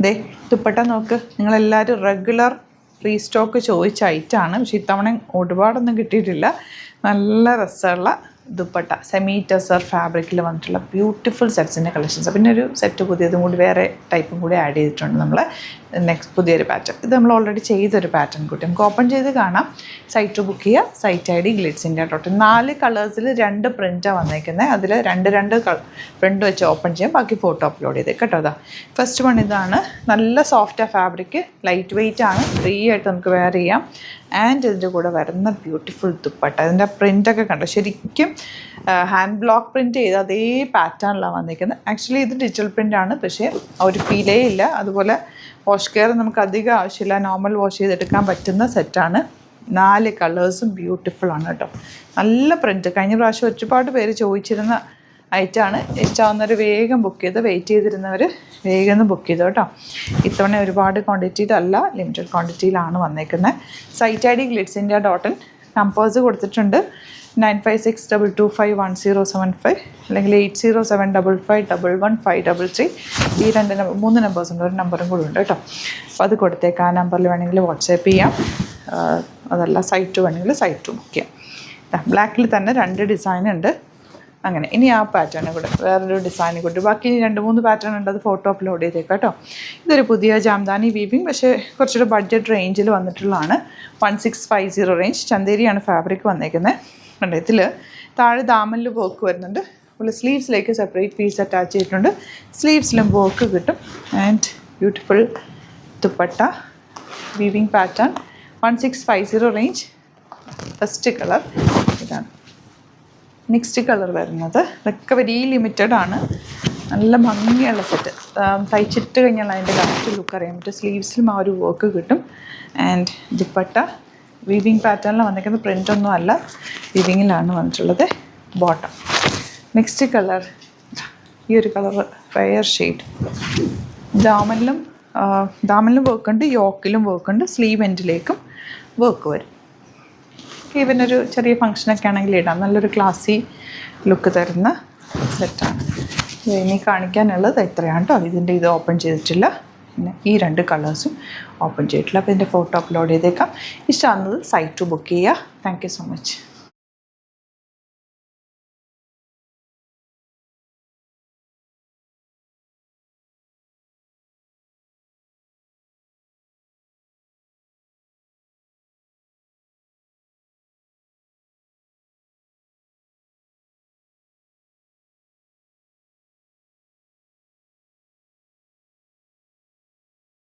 ദേ ദുപ്പട്ട നോക്ക്, നിങ്ങളെല്ലാവരും regular restock ചോദിച്ച ഐറ്റമാണ്. പക്ഷേ ഇത്തവണ ഒരുപാടൊന്നും കിട്ടിയിട്ടില്ല. നല്ല രസമുള്ള ദുപ്പട്ട സെമി ടെസർ ഫാബ്രിക്കിൽ വന്നിട്ടുള്ള ബ്യൂട്ടിഫുൾ സെറ്റ്സിൻ്റെ കളക്ഷൻസ്. പിന്നെ ഒരു സെറ്റ് പുതിയതും കൂടി വേറെ ടൈപ്പും കൂടി ആഡ് ചെയ്തിട്ടുണ്ട് നമ്മൾ. നെക്സ്റ്റ് പുതിയൊരു പാറ്റേൺ, ഇത് നമ്മൾ ഓൾറെഡി ചെയ്തൊരു പാറ്റേൺ കൂട്ടി നമുക്ക് ഓപ്പൺ ചെയ്ത് കാണാം. സൈറ്റ് ബുക്ക് ചെയ്യുക. Site ID glitz.in. 4 കളേഴ്സിൽ 2 പ്രിൻറ്റാണ് വന്നേക്കുന്നത്. അതിൽ രണ്ട് പ്രിൻറ്റ് വെച്ച് ഓപ്പൺ ചെയ്യാം. ബാക്കി ഫോട്ടോ അപ്ലോഡ് ചെയ്ത് കേട്ടോ. അതാ ഫസ്റ്റ് വൺ ഇതാണ്. നല്ല സോഫ്റ്റ് ഫാബ്രിക്, ലൈറ്റ് വെയ്റ്റ് ആണ്, ഫ്രീ ആയിട്ട് നമുക്ക് വെയർ ചെയ്യാം. ആൻഡ് ഇതിൻ്റെ കൂടെ വരുന്ന ബ്യൂട്ടിഫുൾ ദുപ്പട്ട, ഇതിൻ്റെ പ്രിൻ്റൊക്കെ കണ്ടോ, ശരിക്കും ഹാൻഡ് ബ്ലോക്ക് പ്രിൻറ്റ് ചെയ്ത് അതേ പാറ്റേണിലാണ് വന്നിരിക്കുന്നത്. ആക്ച്വലി ഇത് ഡിജിറ്റൽ പ്രിൻ്റാണ്, പക്ഷേ ഒരു ഫീലേ ഇല്ല. അതുപോലെ വാഷ് കെയർ നമുക്ക് അധികം ആവശ്യമില്ല, നോർമൽ വാഷ് ചെയ്തെടുക്കാൻ പറ്റുന്ന സെറ്റാണ്. 4 കളേഴ്സും ബ്യൂട്ടിഫുള്ളാണ് കേട്ടോ. നല്ല പ്രിൻറ്റ്. കഴിഞ്ഞ പ്രാവശ്യം ഒരുപാട് പേര് ചോദിച്ചിരുന്ന ഐറ്റമാണ്. ഇഷ്ടമാവുന്നവർ വേഗം ബുക്ക് ചെയ്ത്, വെയിറ്റ് ചെയ്തിരുന്നവർ വേഗം ബുക്ക് ചെയ്തു കേട്ടോ. ഇത്തവണ ഒരുപാട് ക്വാണ്ടിറ്റിയിലല്ല, ലിമിറ്റഡ് ക്വാണ്ടിറ്റിയിലാണ് വന്നേക്കുന്നത്. Site ID glitz.in. നമ്പേഴ്സ് കൊടുത്തിട്ടുണ്ട് 9562251075 അല്ലെങ്കിൽ 8075551533. ഈ 3 നമ്പേഴ്സ് ഉണ്ട്, ഒരു നമ്പറും കൂടി ഉണ്ട് കേട്ടോ. അപ്പോൾ അത് കൊടുത്തേക്കാം. ആ നമ്പറിൽ വേണമെങ്കിൽ വാട്സാപ്പ് ചെയ്യാം. അതല്ല സൈറ്റ് വേണമെങ്കിൽ സൈറ്റ് ബുക്ക് ചെയ്യാം. ബ്ലാക്കിൽ തന്നെ 2 ഡിസൈൻ ഉണ്ട്. അങ്ങനെ ഇനി ആ പാറ്റേൺ കൂടെ വേറൊരു ഡിസൈൻ കൂടി, ബാക്കി 2-3 പാറ്റേൺ ഉണ്ട്, അത് ഫോട്ടോ അപ്ലോഡ് ചെയ്തേക്കാം കേട്ടോ. ഇതൊരു പുതിയ ജാംദാനി വീവിങ്, പക്ഷേ കുറച്ചൊരു ബഡ്ജറ്റ് റേഞ്ചിൽ വന്നിട്ടുള്ളതാണ്. 1650 റേഞ്ച്. ചന്തേരിയാണ് ഫാബ്രിക് വന്നേക്കുന്നത്. ഉണ്ട് ഇതിൽ താഴെ ദാമനിൽ വർക്ക് വരുന്നുണ്ട്. അതുപോലെ സ്ലീവ്സിലേക്ക് സെപ്പറേറ്റ് പീസ് അറ്റാച്ച് ചെയ്തിട്ടുണ്ട്. സ്ലീവ്സിലും വർക്ക് കിട്ടും. And beautiful dupatta weaving pattern. 1650 range. First colour ഇതാണ്. നെക്സ്റ്റ് കളർ വരുന്നത് ഇതൊക്കെ വെരി ലിമിറ്റഡ് ആണ്. നല്ല ഭംഗിയുള്ള സെറ്റ്. തയ്ച്ചിട്ട് കഴിഞ്ഞാൽ അതിൻ്റെ കറക്റ്റ് ലുക്ക് അറിയാൻ പറ്റും. സ്ലീവ്സിലും ആ ഒരു വർക്ക് കിട്ടും. ആൻഡ് ദുപ്പട്ട വീവിങ് പാറ്റേണിൽ വന്നിരിക്കുന്ന പ്രിൻ്റൊന്നും അല്ല, വീവിങ്ങിലാണ് വന്നിട്ടുള്ളത്. ബോട്ടം. നെക്സ്റ്റ് കളർ ഈ ഒരു കളർ റയർ ഷെയ്ഡ്. ദാമനിലും വർക്ക് ഉണ്ട്, യോക്കിലും വർക്ക് ഉണ്ട്, സ്ലീവ് എൻഡിലേക്കും വർക്ക് വരും. ഈവനൊരു ചെറിയ ഫങ്ഷനൊക്കെ ആണെങ്കിൽ ഇടാം. നല്ലൊരു ക്ലാസി ലുക്ക് തരുന്ന സെറ്റാണ്. ഇനി കാണിക്കാനുള്ളത് ഇത്രയാണ് കേട്ടോ. ഇത് ഓപ്പൺ ചെയ്തിട്ടില്ല. പിന്നെ ഈ 2 കളേഴ്സും ഓപ്പൺ ചെയ്തിട്ടില്ല. അപ്പോൾ ഇതിൻ്റെ ഫോട്ടോ അപ്ലോഡ് ചെയ്തേക്കാം. ഇഷ്ടമാകുന്നത് സൈറ്റ് ബുക്ക് ചെയ്യുക. Thank you so much.